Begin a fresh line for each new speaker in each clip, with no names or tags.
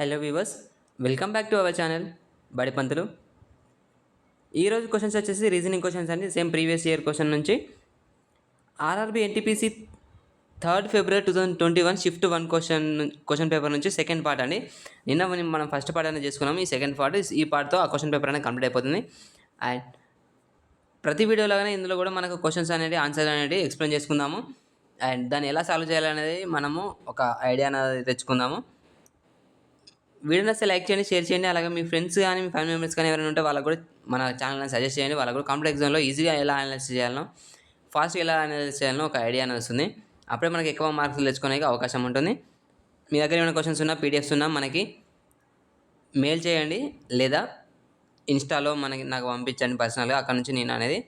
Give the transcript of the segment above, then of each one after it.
Hello viewers, welcome back to our channel బడి పంతులు. ఈరోజు questions వచ్చేసి రీజనింగ్ క్వశ్చన్స్ అండి. సేమ్ ప్రీవియస్ ఇయర్ క్వశ్చన్ నుంచి ఆర్ఆర్బీ ఎన్టీపీసీ 3 ఫిబ్రవరి 2021 shift 1 question paper నుంచి second part అండి. నిన్న మనం ఫస్ట్ పార్ట్ అనేది చేసుకున్నాము. ఈ సెకండ్ పార్ట్, ఈ పార్ట్తో ఆ క్వశ్చన్ పేపర్ అనేది కంప్లీట్ అయిపోతుంది. అండ్ ప్రతి వీడియోలాగానే ఇందులో కూడా మనకు క్వశ్చన్స్ అనేది ఆన్సర్ అనేది ఎక్స్ప్లెయిన్ చేసుకుందాము. అండ్ దాన్ని ఎలా సాల్వ్ చేయాలనేది మనము ఒక ఐడియా అనేది తెచ్చుకుందాము. వీడియో నచ్చితే లైక్ చేయండి, షేర్ చేయండి. అలాగే మీ ఫ్రెండ్స్ కానీ మీ ఫ్యామిలీ మెంబర్స్ కానీ ఎవరైనా ఉంటే వాళ్ళకు కూడా మన ఛానల్ని సజెస్ట్ చేయండి. వాళ్ళకు కూడా కాంపిటేటివ్ ఎగ్జామ్లో ఈజీగా ఎలా అనలైజ్ చేయాలనో, ఫాస్ట్గా ఎలా అనలైజ్ చేయాలనో ఒక ఐడియా అనేది వస్తుంది. అప్పుడే మనకి ఎక్కువ మార్క్స్ తెచ్చుకోవడానికి అవకాశం ఉంటుంది. మీ దగ్గర ఏమైనా క్వశ్చన్స్ ఉన్నా, పీడిఎఫ్స్ ఉన్నా మనకి మెయిల్ చేయండి, లేదా ఇన్స్టాలో నాకు పంపించండి పర్సనల్గా. అక్కడ నుంచి నేను అనేది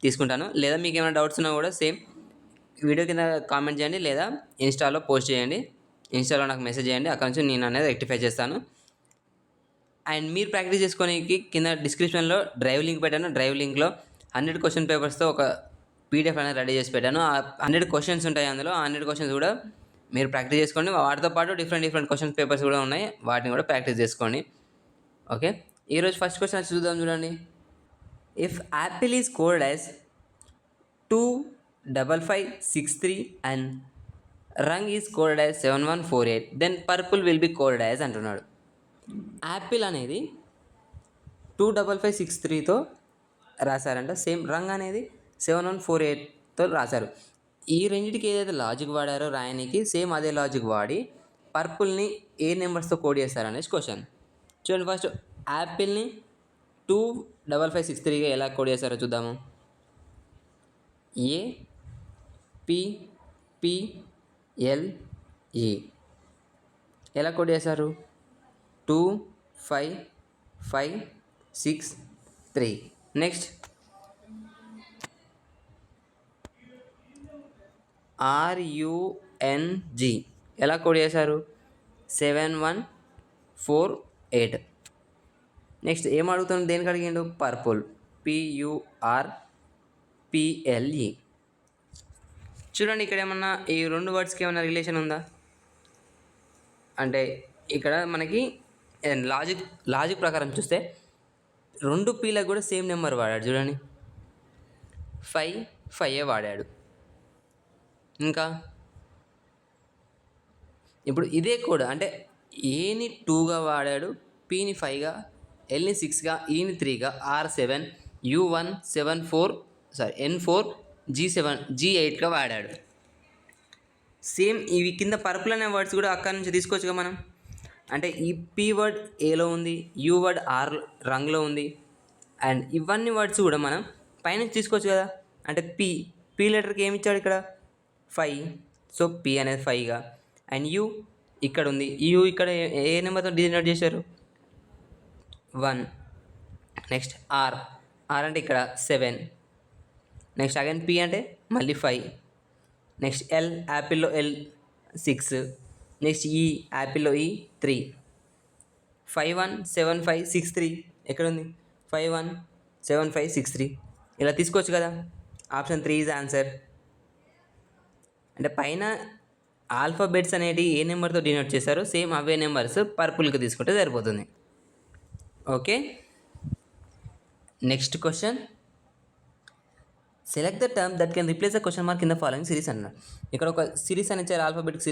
తీసుకుంటాను. లేదా మీకు ఏమైనా డౌట్స్ ఉన్నా కూడా సేమ్ వీడియో కింద కామెంట్ చేయండి, లేదా ఇన్స్టాలో పోస్ట్ చేయండి. ఇన్స్టాలో నాకు మెసేజ్ చేయండి, అక్కడ నుంచి నేను అనేది రెక్టిఫై చేస్తాను. అండ్ మీరు ప్రాక్టీస్ చేసుకోవడానికి కింద డిస్క్రిప్షన్లో డ్రైవ్ లింక్ పెట్టాను. డ్రైవ్ లింక్లో 100 క్వశ్చన్ పేపర్స్తో ఒక పీడిఎఫ్ అనేది రెడీ చేసి పెట్టాను. ఆ 100 క్వశ్చన్స్ ఉంటాయి అందులో. ఆ 100 క్వశ్చన్స్ కూడా మీరు ప్రాక్టీస్ చేసుకోండి. వాటితో పాటు డిఫరెంట్ క్వశ్చన్ పేపర్స్ కూడా ఉన్నాయి, వాటిని కూడా ప్రాక్టీస్ చేసుకోండి. ఓకే, ఈరోజు ఫస్ట్ క్వశ్చన్ చూద్దాం. చూడండి. If apple is code as 25563 and rung is coded as 7148, then purple will be coded as అంటున్నాడు. యాపిల్ అనేది 25563తో రాశారంట. సేమ్ రంగ్ అనేది 7148తో రాశారు. ఈ రెండింటికి ఏదైతే లాజిక్ వాడారో రాయడానికి, సేమ్ అదే లాజిక్ వాడి పర్పుల్ని ఏ నెంబర్స్తో కోడ్ చేస్తారనేసి క్వశ్చన్. చూడండి, ఫస్ట్ యాపిల్ని 25563గా ఎలా కోడ్ చేస్తారో చూద్దాము. ఏ పి పి ఎల్ఈ ఎలా కోడ్ చేశారు? 25563. నెక్స్ట్ ఆర్యుఎన్జి ఎలా కోడ్ చేశారు? 7148. నెక్స్ట్ ఏం అడుగుతాను, దేనికి అడిగిండు? Purple, PURPLE. చూడండి, ఇక్కడ ఏమన్నా ఈ రెండు వర్డ్స్కి ఏమన్నా రిలేషన్ ఉందా అంటే, ఇక్కడ మనకి లాజిక్ ప్రకారం చూస్తే 2 పీలకు కూడా సేమ్ నెంబర్ వాడాడు. చూడండి, 5 వాడాడు. ఇంకా ఇప్పుడు ఇదే కోడ్ అంటే ఏని 2గా వాడాడు, పిని 5గా, ఎల్ని 6గా, ఈని 3గా, R7, U1 N4, G7, G8గా వాడాడు. సేమ్ ఇవి కింద పర్పుల్ అనే వర్డ్స్ కూడా అక్కడి నుంచి తీసుకోవచ్చుగా మనం. అంటే ఈ పి వర్డ్ ఏలో ఉంది, యూ వర్డ్ ఆర్ రంగులో ఉంది, అండ్ ఇవన్నీ వర్డ్స్ కూడా మనం పైనుంచి తీసుకోవచ్చు కదా. అంటే పి లెటర్కి ఏమి ఇచ్చాడు ఇక్కడ? 5. సో పి అనేది 5గా. అండ్ యూ ఇక్కడ ఉంది, యూ ఇక్కడ ఏ నెంబర్తో డినోట్ చేశారు? 1. నెక్స్ట్ ఆర్ అంటే ఇక్కడ 7. నెక్స్ట్ అగైన్ పి అంటే మళ్ళీ 5. నెక్స్ట్ ఎల్, యాపిల్లో ఎల్ 6. నెక్స్ట్ ఈ, యాపిల్లో ఈ 3. 517563 ఎక్కడ ఉంది? 517563 ఇలా తీసుకోవచ్చు కదా. Option 3 is answer. అంటే పైన ఆల్ఫాబెట్స్ అనేవి ఏ నెంబర్తో డినోట్ చేశారో సేమ్ అవే నెంబర్స్ పర్పుల్కి తీసుకుంటే సరిపోతుంది. Okay, next question. Select the term that can replace the question mark in the following series అన్నాడు. ఇక్కడ ఒక సిరీస్ అని ఇచ్చారు, ఆల్ఫాబెటిక్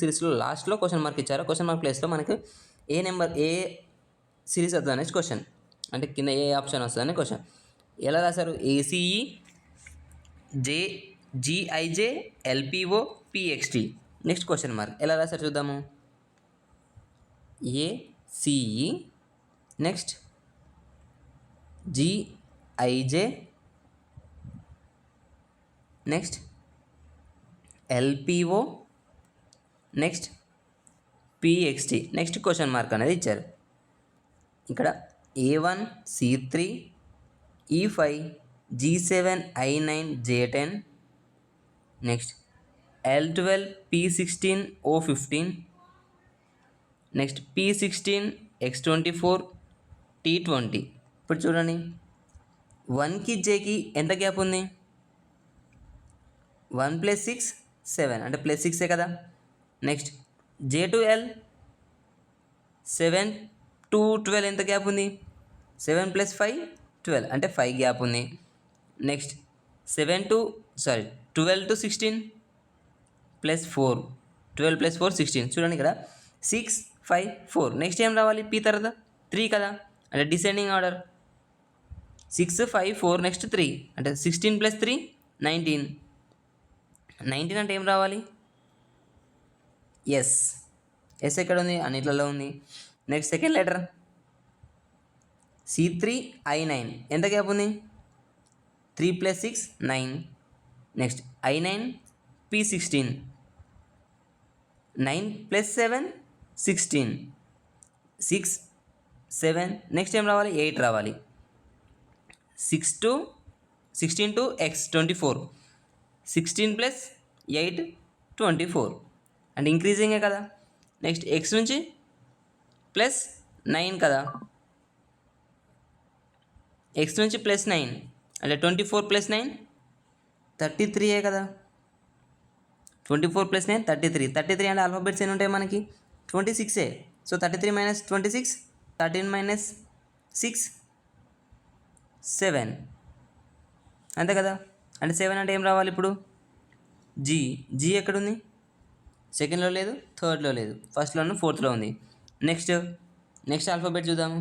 సిరీస్లో లాస్ట్లో క్వశ్చన్ మార్క్ ఇచ్చారు. క్వశ్చన్ మార్క్ ప్లేస్లో మనకి ఏ సిరీస్ వస్తుంది అనేసి క్వశ్చన్. అంటే కింద ఏ ఆప్షన్ వస్తుంది అనే క్వశ్చన్. ఎలా రాశారు? ACE GIJ LPO PXT. Next question mark ఎలా రాశారు చూద్దాము. ACE next GIJ next LPO next PXT next question mark అనేది ఇచ్చారు. ఇక్కడ A1 C3 E5 G7 I9 J10 next L12 P16 O15 next P16 X24 T20. ఇప్పుడు చూడండి, 1కి Jకి ఎంత గ్యాప్ ఉంది? 1 + 6 7 అంటే +6 కదా. నెక్స్ట్ J2 L 7 to 12 ఎంత గ్యాప్ ఉంది? 7 + 5 12 అంటే 5 గ్యాప్ ఉంది. నెక్స్ట్ 12 to 16 +4 12 + 4 16 చూడండి ఇక్కడ 6 5 4. నెక్స్ట్ ఏం రావాలి? పీ తర్వాత 3 కదా, అంటే డిసెండింగ్ ఆర్డర్ 6 5 4 నెక్స్ట్ 3 అంటే 16 + 3 19. 19 అంటే ఏం రావాలి? ఎస్ ఎక్కడ ఉంది? అన్నిట్లలో ఉంది. నెక్స్ట్ సెకండ్ లెటర్ C3I9 ఎంత గ్యాప్ ఉంది? 3 + 6 9. Next I9 P16 9 + 7 16 6 7. నెక్స్ట్ ఏం రావాలి? 8 రావాలి. 16 to x 24 16 + 8 24 అంటే ఇంక్రీజింగే కదా. నెక్స్ట్ ఎక్స్ నుంచి +9 కదా, ఎక్స్ నుంచి +9 అంటే 24 + 9 33 కదా. 24 + 9 33 అంటే ఆల్ఫాబెట్స్ ఎన్ని ఉంటాయి మనకి? 26. సో 33 - 26 13 - 6 7 అంతే కదా. అంటే 7 అంటే ఏం రావాలి ఇప్పుడు? జీ ఎక్కడుంది? సెకండ్లో లేదు, థర్డ్లో లేదు, ఫస్ట్లోను ఫోర్త్లో ఉంది. నెక్స్ట్ ఆల్ఫాబెట్ చూద్దాము.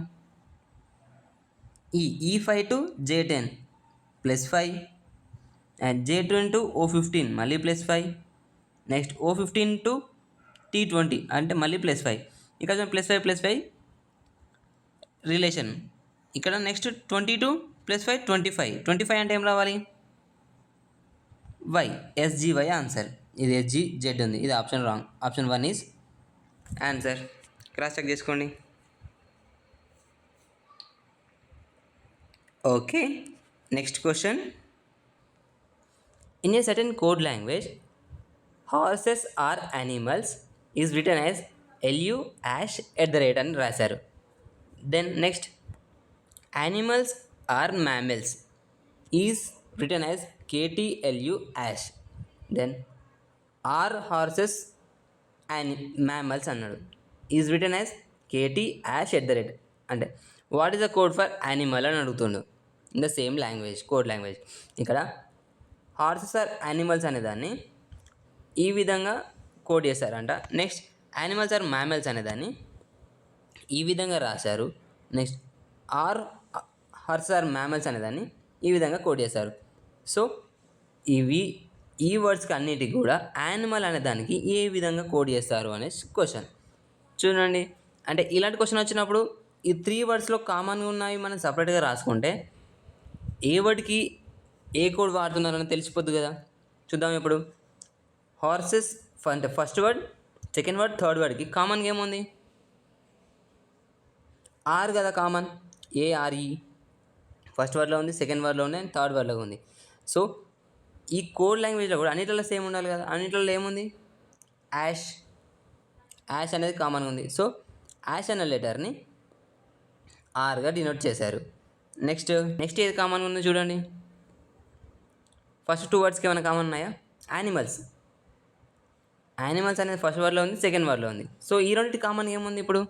E5 to J10 +5 and J10 to O15 మళ్ళీ +5. నెక్స్ట్ O15 to T20 అంటే మళ్ళీ +5. ఇక్కడ +5 రిలేషన్. ఇక్కడ నెక్స్ట్ 22 + 5 25 అంటే ఏం రావాలి? Y SGY answer. ఇది SGZ ఉంది, ఇది option wrong. Option 1 is answer. Cross check చేసుకోండి. Okay, next question. In a certain code language horses are animals is return as LU @ అని రాశారు. Then next animals are mammals is return as KTLU #. Then are horses and mammals అన్నాడు, is return as KT @ అంటే what is the code for animal అని అడుగుతుండు in the same language, code language. ఇక్కడ horses are animals అనేదాన్ని ఈ విధంగా code చేశారంట. Next animals are mammals అనేదాన్ని ఈ విధంగా రాశారు. నెక్స్ట్ హార్సెస్ ఆర్ మ్యామల్స్ అనేదాన్ని ఈ విధంగా కోడ్ చేశారు. సో ఈ వర్డ్స్కి అన్నిటికి కూడా యానిమల్ అనే దానికి ఏ విధంగా కోడ్ చేస్తారు అనే క్వశ్చన్ చూడండి. అంటే ఇలాంటి క్వశ్చన్ వచ్చినప్పుడు ఈ 3 వర్డ్స్లో కామన్గా ఉన్నవి మనం సపరేట్గా రాసుకుంటే ఏ వర్డ్కి ఏ కోడ్ వాడుతున్నారని తెలిసిపోద్దు కదా. చూద్దాం ఇప్పుడు. హార్సెస్ అంటే first word, second word, third వర్డ్కి కామన్గా ఏముంది? ఆర్ కదా కామన్, ARE ఫస్ట్ వర్డ్లో ఉంది, సెకండ్ వర్డ్లో ఉంది, అండ్ థర్డ్ వర్డ్లో ఉంది. సో ఈ కోడ్ లాంగ్వేజ్లో కూడా అన్నిట్లలో సేమ్ ఉండాలి కదా. అన్నిట్లలో ఏముంది? యాష్ అనేది కామన్గా ఉంది. సో యాష్ అనే లెటర్ని ఆర్గా డినోట్ చేశారు. నెక్స్ట్ ఏది కామన్గా ఉందో చూడండి. ఫస్ట్ 2 వర్డ్స్కి ఏమైనా కామన్ ఉన్నాయా? యానిమల్స్ అనేది ఫస్ట్ వర్డ్లో ఉంది, సెకండ్ వర్డ్లో ఉంది. సో ఈ రెండింటి కామన్గా ఏముంది ఇప్పుడు?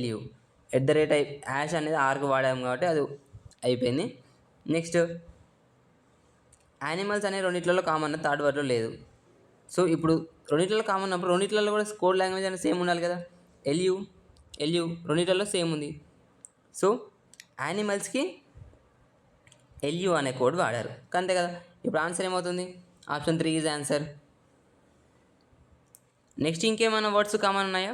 @LU యాష్ అనేది ఆర్కి వాడాము కాబట్టి అది అయిపోయింది. నెక్స్ట్ యానిమల్స్ అనే రెండిట్లలో కామన్, థర్డ్ వర్డ్లో లేదు. సో ఇప్పుడు రెండిట్లలో కామన్ ఉన్నప్పుడు రెండిట్లలో కూడా కోడ్ లాంగ్వేజ్ అనేది సేమ్ ఉండాలి కదా. LU రెండిట్లలో సేమ్ ఉంది. సో యానిమల్స్కి LU అనే కోడ్ వాడారు, అంతే కదా. ఇప్పుడు ఆన్సర్ ఏమవుతుంది? Option 3 is answer. నెక్స్ట్ ఇంకేమైనా వర్డ్స్ కామన్ ఉన్నాయా?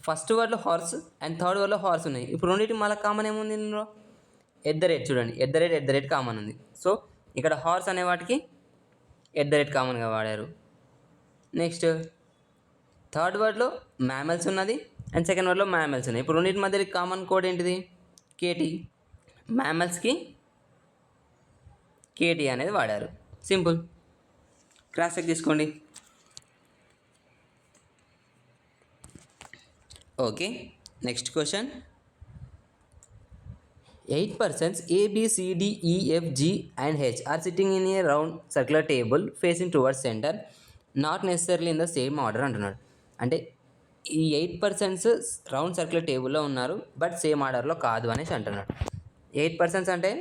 ఫస్ట్ వర్డ్లో హార్స్ అండ్ థర్డ్ వర్డ్లో హార్స్ ఉన్నాయి. ఇప్పుడు రెండింటి మళ్ళీ కామన్ ఏముంది ఇందులో? చూడండి, @ కామన్ ఉంది. సో ఇక్కడ హార్స్ అనే వాటికి @ కామన్గా వాడారు. నెక్స్ట్ థర్డ్ వర్డ్లో మ్యామల్స్ ఉన్నది అండ్ సెకండ్ వర్డ్లో మ్యామల్స్ ఉన్నాయి. ఇప్పుడు రెండింటి మధ్య కామన్ కోడ్ ఏంటిది? KT. మ్యామల్స్కి KT అనేది వాడారు. సింపుల్. క్రాస్ చెక్ తీసుకోండి. Okay, next question. 8 persons A, B, C, D, E, F, G and H are sitting in a round circular table facing towards center. Not necessarily in the same order అంటున్నాడు. అంటే ఈ 8% round circular టేబుల్లో ఉన్నారు, but same ఆర్డర్లో కాదు అనేసి అంటున్నాడు. 8% అంటే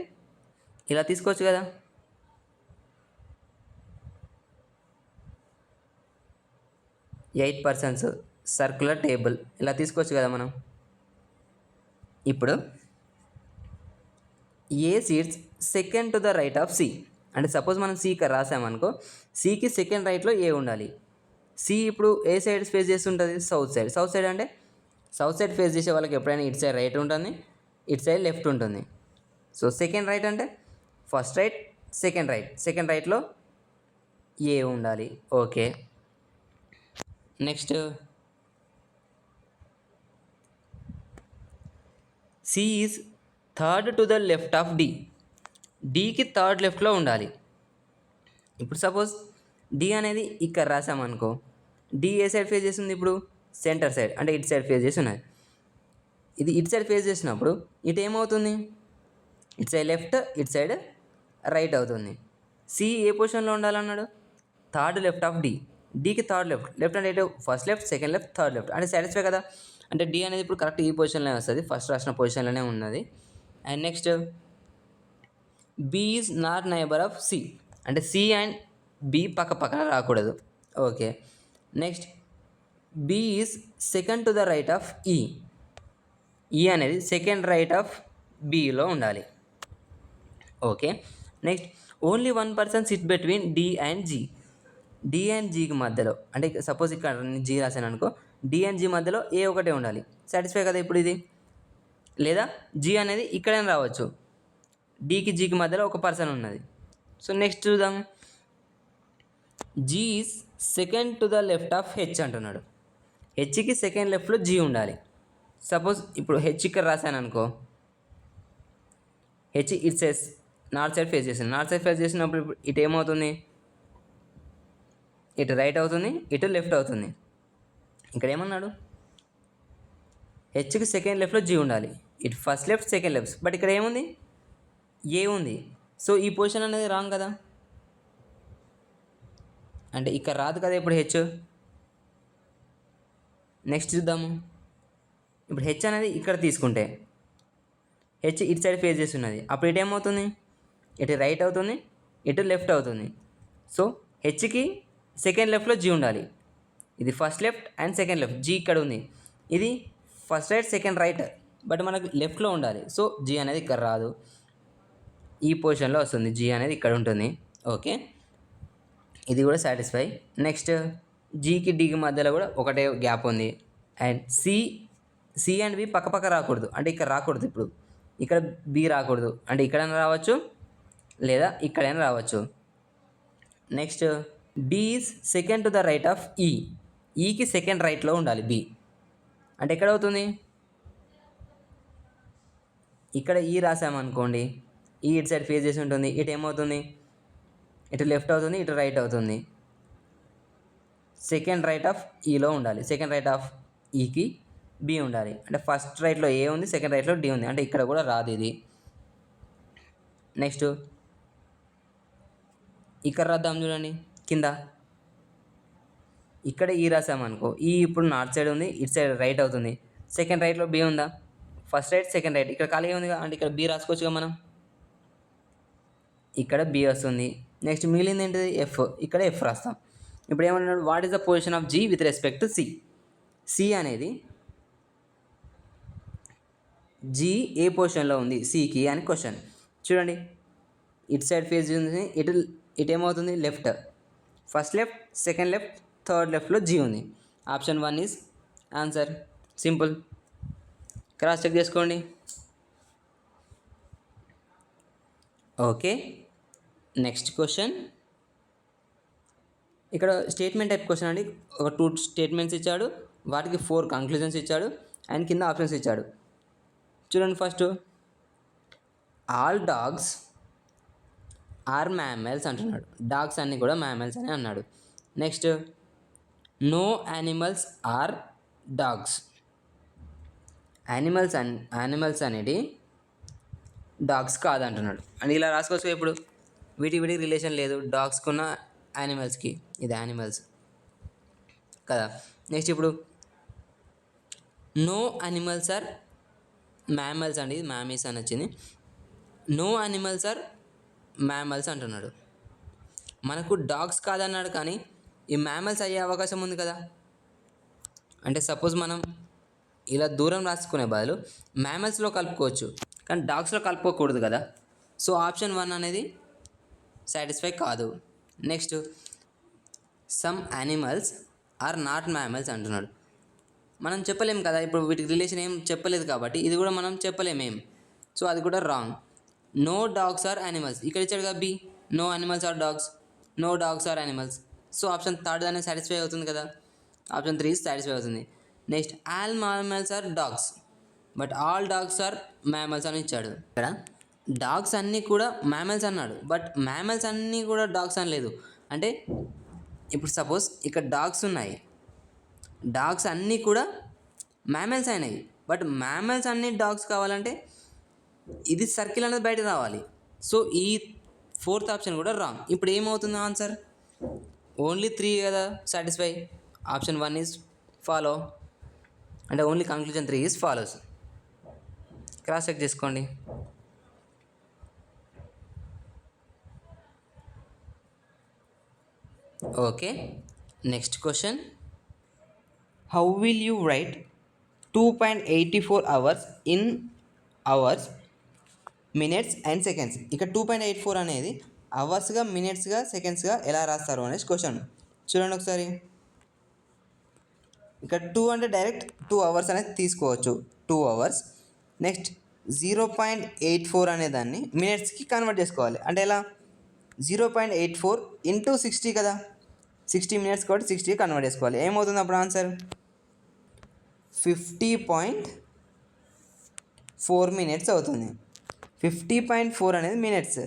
ఇలా తీసుకోవచ్చు కదా, 8% సర్క్యులర్ టేబుల్ ఇలా తీసుకోవచ్చు కదా మనం. ఇప్పుడు A seats second to the right of C, అంటే సపోజ్ మనం సి ఇక్కడ రాసామనుకో, సికి సెకండ్ రైట్లో ఏ ఉండాలి. సి ఇప్పుడు ఏ సైడ్ ఫేస్ చేస్తుంటుంది, సౌత్ సైడ్. సౌత్ సైడ్ అంటే సౌత్ సైడ్ ఫేస్ చేసే వాళ్ళకి ఎప్పుడైనా ఇటు సైడ్ రైట్ ఉంటుంది, ఇటు సైడ్ లెఫ్ట్ ఉంటుంది. సో సెకండ్ రైట్ అంటే first right, second right, second రైట్లో ఏ ఉండాలి. Okay, next C is third to the left of D. డికి థర్డ్ లెఫ్ట్లో ఉండాలి. ఇప్పుడు సపోజ్ డి అనేది ఇక్కడ రాసామనుకో, డి ఏ సైడ్ ఫేస్ చేస్తుంది, ఇప్పుడు సెంటర్ సైడ్, అంటే ఇటు సైడ్ ఫేస్ చేసి ఉన్నది. ఇది ఇటు సైడ్ ఫేస్ చేసినప్పుడు ఇటు ఏమవుతుంది, ఇటు సైడ్ లెఫ్ట్, ఇటు సైడ్ రైట్ అవుతుంది. సి ఏ పొజిషన్లో ఉండాలన్నాడు, థర్డ్ లెఫ్ట్ ఆఫ్ డి. డికి థర్డ్ లెఫ్ట్, లెఫ్ట్ అంటే ఇటు first left, second left, third left, అంటే సాటిస్ఫై కదా. అంటే డి అనేది ఇప్పుడు కరెక్ట్ ఈ పొజిషన్లోనే వస్తుంది, ఫస్ట్ రాసిన పొజిషన్లోనే ఉన్నది. And next B is not neighbour of C, అంటే సి అండ్ బి పక్క పక్కన రాకూడదు. Okay, next B is second to the right of E. E అనేది సెకండ్ రైట్ ఆఫ్ బిలో ఉండాలి. Okay, next only 1% sit between D and G. D and జీకి మధ్యలో, అంటే సపోజ్ ఇక్కడ జీ రాశాను అనుకో, డి అండ్ జీ మధ్యలో ఏ ఒకటే ఉండాలి. సాటిస్ఫై కదా ఇప్పుడు ఇది. లేదా జీ అనేది ఇక్కడైనా రావచ్చు, డికి జీకి మధ్యలో ఒక పర్సన్ ఉన్నది. సో నెక్స్ట్ చూద్దాం, G is second to the left of H అంటున్నాడు. హెచ్కి సెకండ్ లెఫ్ట్లో జీ ఉండాలి. సపోజ్ ఇప్పుడు హెచ్ ఇక్కడ రాశాను అనుకో, హెచ్ ఇట్ సైడ్ నార్త్ సైడ్ ఫేస్ చేసింది. నార్త్ సైడ్ ఫేస్ చేసినప్పుడు ఇటు ఏమవుతుంది, ఇటు రైట్ అవుతుంది, ఇటు లెఫ్ట్ అవుతుంది. ఇక్కడ ఏమన్నాడు, హెచ్కి సెకండ్ లెఫ్ట్లో జీ ఉండాలి, ఇటు first left, second left, but ఇక్కడ ఏముంది, ఏ ఉంది. సో ఈ పొజిషన్ అనేది రాంగ్ కదా, అంటే ఇక్కడ రాదు కదా ఇప్పుడు హెచ్. నెక్స్ట్ చూద్దాము, ఇప్పుడు హెచ్ అనేది ఇక్కడ తీసుకుంటే, హెచ్ ఇటు సైడ్ ఫేస్ చేస్తున్నది, అప్పుడు ఇటు ఏమవుతుంది, ఇటు రైట్ అవుతుంది, ఇటు లెఫ్ట్ అవుతుంది. సో హెచ్కి సెకండ్ లెఫ్ట్లో జీ ఉండాలి, ఇది first left and second left, G ఇక్కడ ఉంది. ఇది first right, second right, but మనకు లెఫ్ట్లో ఉండాలి. సో జీ అనేది ఇక్కడ రాదు, ఈ పొజిషన్లో వస్తుంది, జీ అనేది ఇక్కడ ఉంటుంది. ఓకే, ఇది కూడా సాటిస్ఫై. నెక్స్ట్ జీకి డీకి మధ్యలో కూడా ఒకటే గ్యాప్ ఉంది. అండ్ సి అండ్ బి పక్క పక్క రాకూడదు, అంటే ఇక్కడ రాకూడదు. ఇప్పుడు ఇక్కడ బి రాకూడదు, అంటే ఇక్కడైనా రావచ్చు లేదా ఇక్కడైనా రావచ్చు. Next D is second to the right of E. ఈకి సెకండ్ రైట్లో ఉండాలి బి, అంటే ఎక్కడ అవుతుంది, ఇక్కడ ఈ రాసామనుకోండి, ఈ ఇటు సైడ్ ఫేస్ చేసి ఉంటుంది, ఇటు ఏమవుతుంది, ఇటు లెఫ్ట్ అవుతుంది, ఇటు రైట్ అవుతుంది. సెకండ్ రైట్ ఆఫ్ ఈలో ఉండాలి, సెకండ్ రైట్ ఆఫ్ ఈకి బి ఉండాలి, అంటే ఫస్ట్ రైట్లో ఏ ఉంది, సెకండ్ రైట్లో డి ఉంది, అంటే ఇక్కడ కూడా రాదు ఇది. నెక్స్ట్ ఇక్కడ రాద్దాం చూడండి, కింద ఇక్కడ ఈ రాసామనుకో, ఈ ఇప్పుడు నార్త్ సైడ్ ఉంది, ఇటు సైడ్ రైట్ అవుతుంది, సెకండ్ రైట్లో బి ఉందా, ఫస్ట్ రైట్, సెకండ్ రైట్, ఇక్కడ ఖాళీగా ఉంది, అంటే ఇక్కడ బి రాసుకోవచ్చుగా మనం, ఇక్కడ బి వస్తుంది. నెక్స్ట్ మిగిలింది ఏంటిది, ఎఫ్, ఇక్కడ ఎఫ్ రాస్తాం. ఇప్పుడు ఏమన్నాడు, what is the position of G with respect to C. C అనేది జీ ఏ పొజిషన్లో ఉంది సికి అని క్వశ్చన్. చూడండి, ఇటు సైడ్ ఫేస్ ఉంది, ఇటు ఏమవుతుంది, left, first left, second left, third లెఫ్ట్లో జీ ఉంది. Option 1 is answer. Simple, cross check చేసుకోండి. Okay, next question. ఇక్కడ స్టేట్మెంట్ టైప్ క్వశ్చన్ అండి. ఒక 2 స్టేట్మెంట్స్ ఇచ్చాడు, వాటికి 4 కంక్లూజన్స్ ఇచ్చాడు, అండ్ కింద ఆప్షన్స్ ఇచ్చాడు. చూడండి, first all dogs are mammals అంటున్నాడు. డాగ్స్ అన్నీ కూడా మ్యామల్స్ అని అన్నాడు. Next no animals are dogs. Animals అనేది డాగ్స్ కాదంటున్నాడు. అండ్ ఇలా రాసుకోవచ్చు. ఇప్పుడు వీటికి రిలేషన్ లేదు, డాగ్స్కున్న యానిమల్స్కి. ఇది యానిమల్స్. కదా. నెక్స్ట్ ఇప్పుడు నో అనిమల్స్ ఆర్ మ్యామల్స్ అండి, ఇది మ్యామీస్ అని వచ్చింది. నో అనిమల్స్ ఆర్ మ్యామల్స్ అంటున్నాడు. మనకు డాగ్స్ కాదన్నాడు కానీ ఈ మ్యామల్స్ అయ్యే అవకాశం ఉంది కదా. అంటే సపోజ్ మనం ఇలా దూరం రాసుకునే బదులు మ్యామల్స్లో కలుపుకోవచ్చు, కానీ డాగ్స్లో కలుపుకోకూడదు కదా. సో ఆప్షన్ 1 అనేది సాటిస్ఫై కాదు. Next some animals are not mammals అంటున్నాడు. మనం చెప్పలేం కదా, ఇప్పుడు వీటికి రిలేషన్ ఏం చెప్పలేదు కాబట్టి ఇది కూడా మనం చెప్పలేమేం. సో అది కూడా wrong. No dogs are animals ఇక్కడ ఇచ్చాడు కదా B, no animals are dogs, no dogs are animals. So option 3 అనేది సాటిస్ఫై అవుతుంది కదా, ఆప్షన్ 3 సాటిస్ఫై అవుతుంది. Next all mammals are dogs but all dogs are mammals అని ఇచ్చాడు. ఇక్కడ డాగ్స్ అన్నీ కూడా మ్యామల్స్ అన్నాడు, బట్ మ్యామల్స్ అన్నీ కూడా డాగ్స్ అని లేదు. అంటే ఇప్పుడు సపోజ్ ఇక్కడ డాగ్స్ ఉన్నాయి, డాగ్స్ అన్నీ కూడా మ్యామల్స్ అయినాయి, బట్ మ్యామల్స్ అన్నీ డాగ్స్ కావాలంటే ఇది సర్కిల్ అనేది బయట రావాలి. సో ఈ 4th ఆప్షన్ కూడా రాంగ్. ఇప్పుడు ఏమవుతుంది ఆన్సర్? ఓన్లీ 3 కదా సాటిస్ఫై. ఆప్షన్ 1 ఈజ్ ఫాలో, అంటే only conclusion 3 is follows. Cross check చేసుకోండి. Okay, next question. How will you write 2.84 hours in hours, minutes and seconds? ఇక్కడ 2.84 అనేది అవర్స్గా, మినిట్స్గా, సెకండ్స్గా ఎలా రాస్తారు అనేసి క్వశ్చన్. చూడండి ఒకసారి. ఇక్కడ 2 అంటే డైరెక్ట్ 2 అవర్స్ అనేది తీసుకోవచ్చు, 2 అవర్స్. నెక్స్ట్ 0.84 అనే దాన్ని మినిట్స్కి కన్వర్ట్ చేసుకోవాలి. అంటే ఎలా? 0.84 ఇంటూ 60 కదా, 60 మినిట్స్ కాబట్టి 60 కన్వర్ట్ చేసుకోవాలి. ఏమవుతుంది అప్పుడు ఆన్సర్? 50.4 మినిట్స్ అవుతుంది. 50.4 అనేది మినిట్స్,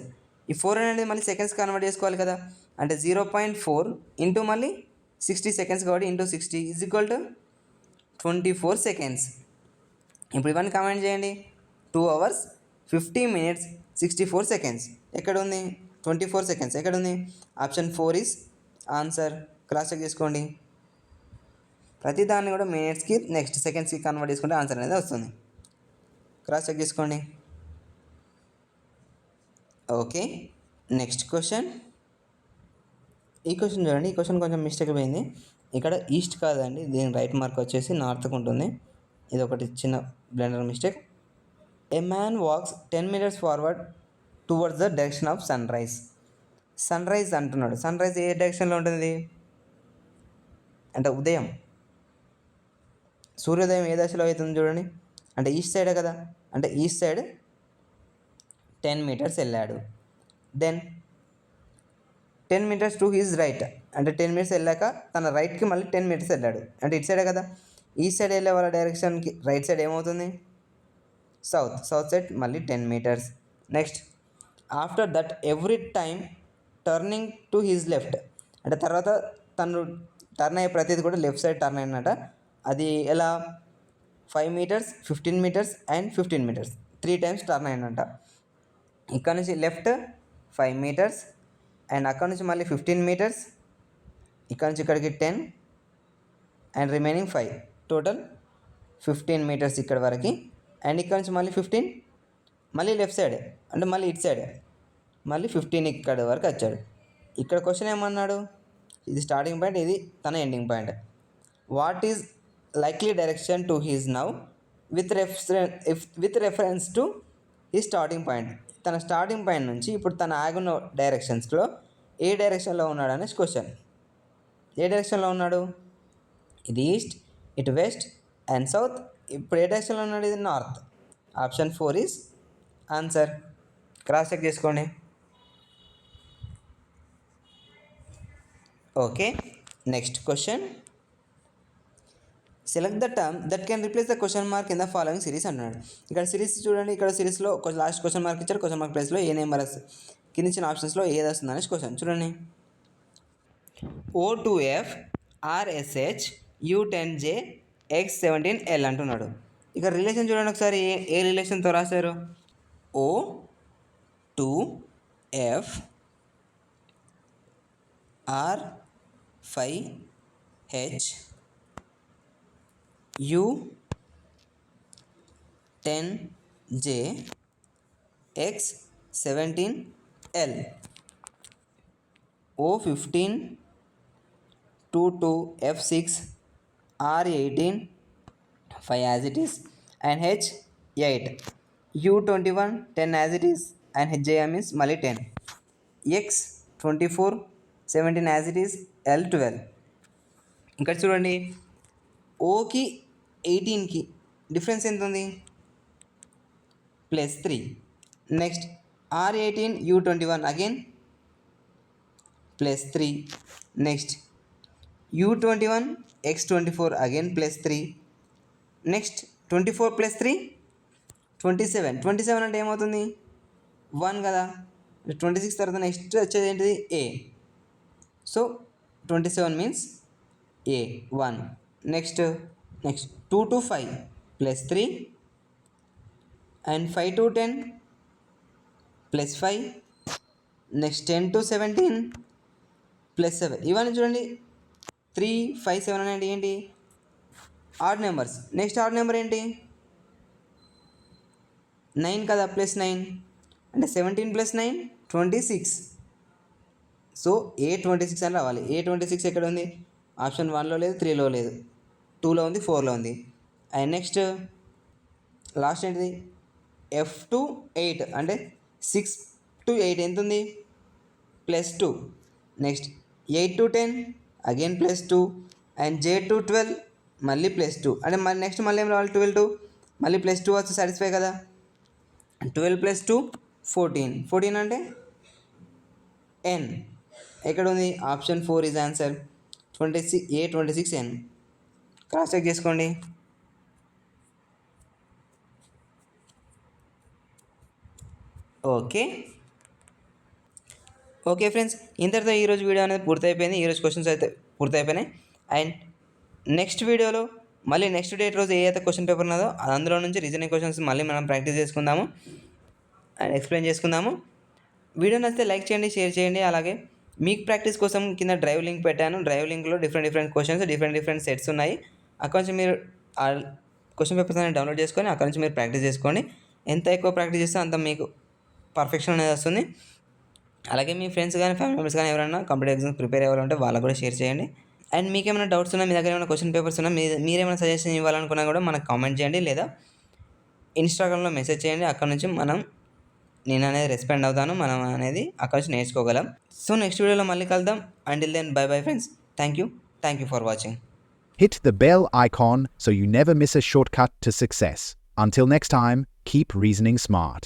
ఈ 4 అనేది మళ్ళీ సెకండ్స్ కన్వర్ట్ చేసుకోవాలి కదా. అంటే 0.4 ఇంటూ మళ్ళీ 60 సెకండ్స్ కాబట్టి into 60 is equal to 24 seconds. ఇప్పుడు ఇవన్నీ కామెంట్ చేయండి. 2 అవర్స్ 50 మినిట్స్ 64 సెకండ్స్ ఎక్కడ ఉంది? 24 సెకండ్స్ ఎక్కడ ఉంది? Option 4 is answer. Cross check చేసుకోండి. ప్రతి దాన్ని కూడా మినిట్స్కి నెక్స్ట్ సెకండ్స్కి కన్వర్ట్ చేసుకుంటే ఆన్సర్ అనేది వస్తుంది. క్రాస్ చెక్ చేసుకోండి. Okay, next question. ఈ క్వశ్చన్ చూడండి, ఈ క్వశ్చన్ కొంచెం మిస్టేక్ పోయింది. ఇక్కడ ఈస్ట్ కాదండి, దీని రైట్ మార్క్ వచ్చేసి నార్త్కి ఉంటుంది. ఇది ఒకటి చిన్న blunder mistake. A man walks 10 metres forward towards the direction of sunrise. Sunrise అంటున్నాడు. సన్ రైజ్ ఏ డైరెక్షన్లో ఉంటుంది అంటే ఉదయం, సూర్యోదయం ఏ దశలో అవుతుంది చూడండి, అంటే ఈస్ట్ సైడే కదా. అంటే ఈస్ట్ సైడ్ 10 మీటర్స్ వెళ్ళాడు. Then 10 metres to his right, అంటే 10 మీటర్స్ వెళ్ళాక తన రైట్కి మళ్ళీ 10 మీటర్స్ వెళ్ళాడు. అంటే ఇటు సైడే కదా. ఈస్ట్ సైడ్ వెళ్ళే వాళ్ళ డైరెక్షన్కి రైట్ సైడ్ ఏమవుతుంది? సౌత్. సౌత్ సైడ్ మళ్ళీ 10 metres. Next after that every time turning to his left, అంటే తర్వాత తను టర్న్ అయ్యే ప్రతిది కూడా లెఫ్ట్ సైడ్ టర్న్ అయినట. అది ఎలా? 5 metres, 15 metres and 15 metres 3 times turn అయినట. ఇక్కడ నుంచి లెఫ్ట్ 5 మీటర్స్ అండ్ అక్కడ నుంచి మళ్ళీ 15 మీటర్స్, ఇక్కడ నుంచి ఇక్కడికి 10 అండ్ రిమైనింగ్ 5, టోటల్ 15 మీటర్స్ ఇక్కడ వరకు. అండ్ ఇక్కడ నుంచి మళ్ళీ 15 మళ్ళీ లెఫ్ట్ సైడ్, అంటే మళ్ళీ ఇటు సైడ్ మళ్ళీ 15 ఇక్కడ వరకు వచ్చాడు. ఇక్కడ క్వశ్చన్ ఏమన్నాడు? ఇది స్టార్టింగ్ పాయింట్, ఇది తన ending point. What is likely direction to his now with reference to ఈ స్టార్టింగ్ పాయింట్. తన స్టార్టింగ్ పాయింట్ నుంచి ఇప్పుడు తన ఆగున్న డైరెక్షన్స్లో ఏ డైరెక్షన్లో ఉన్నాడు అనేసి క్వశ్చన్. ఏ డైరెక్షన్లో ఉన్నాడు? ఇది ఈస్ట్, ఇటు వెస్ట్ అండ్ సౌత్. ఇప్పుడు ఏ డైరెక్షన్లో ఉన్నాడు? ఇది north. Option 4 is answer. Cross check చేసుకోండి. Okay, next question. Select the term that can replace the question mark in the following series అన్నాడు. ఇక్కడ సిరీస్ చూడండి, ఇక్కడ సిరీస్లో లాస్ట్ క్వశ్చన్ మార్క్ ఇచ్చారు. క్వశ్చన్ మార్క్ ప్లేస్లో ఏ నెంబర్ కింద ఇచ్చిన ఆప్షన్స్లో ఏది వస్తుంది అనేసి క్వశ్చన్ చూడండి. O2F RSH U10J X17L అంటున్నాడు. ఇక రిలేషన్ చూడండి ఒకసారి, ఏ రిలేషన్తో రాశారు? O2F R5 H U 10J X 17L O 15 22 F6 R 18 5 as it is and H 8 U 21 10 as it is and HJM is mali 10 X 24 17 as it is L 12. ఇక్కడ చూడండి ఓకి 18కి difference ఎంత ఉంది +3. Next R18 U21 again +3. Next U21 X24 again +3. Next 24 +3 27 అంటే ఏమవుతుంది 1 కదా. 26 తర్వాత next వచ్చేది ఏంటిది A. So 27 means A 1. Next 2 to 5 +3 and 5 to 10 +5. Next 10 to 17 +7. ఇవన్నీ చూడండి 3 5 7 అనేది ఏంటి odd numbers. Next odd number ఏంటి 9 కదా +9 అంటే 17 + 9 26. సో A26 అని రావాలి. A26 ఎక్కడ ఉంది ఆప్షన్ 1లో లేదు, 3లో లేదు, 2లో ఉంది, 4లో ఉంది. అండ్ నెక్స్ట్ లాస్ట్ ఏంటిది F to 8 అంటే 6 to 8 ఎంత ఉంది +2. Next 8 to 10 again +2 and J to 12 మళ్ళీ +2 అంటే మళ్ళీ నెక్స్ట్ మళ్ళీ ఏం రావాలి 12 to మళ్ళీ +2 వచ్చి సాటిస్ఫై కదా. 12 + 2 14 అంటే N ఎక్కడ ఉంది option 4 is answer. 26 N cross check చేసుకోండి. ఓకే ఫ్రెండ్స్, ఇంతటితో ఈరోజు వీడియో అనేది పూర్తయిపోయింది. ఈరోజు క్వశ్చన్స్ అయితే పూర్తయిపోయినాయి. అండ్ నెక్స్ట్ వీడియోలో మళ్ళీ నెక్స్ట్ డేట్ రోజు ఏ అయితే క్వశ్చన్ పేపర్ ఉన్నదో అందులో నుంచి రీజనింగ్ క్వశ్చన్స్ మళ్ళీ మనం ప్రాక్టీస్ చేసుకుందాము అండ్ ఎక్స్ప్లెయిన్ చేసుకుందాము. వీడియో నచ్చితే లైక్ చేయండి, షేర్ చేయండి. అలాగే మీకు ప్రాక్టీస్ కోసం కింద డ్రైవ్ లింక్ పెట్టాను. డ్రైవ్ లింక్లో డిఫరెంట్ క్వశ్చన్స్ డిఫరెంట్ సెట్స్ ఉన్నాయి. అక్కడ నుంచి మీరు ఆ క్వశ్చన్ పేపర్స్ అనేది డౌన్లోడ్ చేసుకొని అక్కడ నుంచి మీరు ప్రాక్టీస్ చేసుకోండి. ఎంత ఎక్కువ ప్రాక్టీస్ చేస్తే అంత మీకు పర్ఫెక్షన్ అనేది వస్తుంది. అలాగే మీ ఫ్రెండ్స్ కానీ ఫ్యామిలీ మెంబర్స్ కానీ ఎవరైనా కాంపిటేటివ్ ఎగ్జామ్స్ ప్రిపేర్ అవ్వాలంటే వాళ్ళకు కూడా షేర్ చేయండి. అండ్ మీకు ఏమైనా డౌట్స్ ఉన్నా, మీ దగ్గర ఏమైనా క్వశ్చన్ పేపర్స్ ఉన్నా, మీరేమైనా సజెషన్ ఇవ్వాలనుకున్నా కూడా మనకు కామెంట్ చేయండి, లేదా ఇన్స్టాగ్రామ్లో మెసేజ్ చేయండి. అక్కడ నుంచి నేను అనేది రెస్పాండ్ అవుతాను. మనం అనేది అక్కడ నుంచి నేర్చుకోగలం. సో నెక్స్ట్ వీడియోలో మళ్ళీ కలుద్దాం. Until then bye friends. Thank you for watching.
Hit the bell icon so you never miss a shortcut to success. Until next time, keep reasoning smart.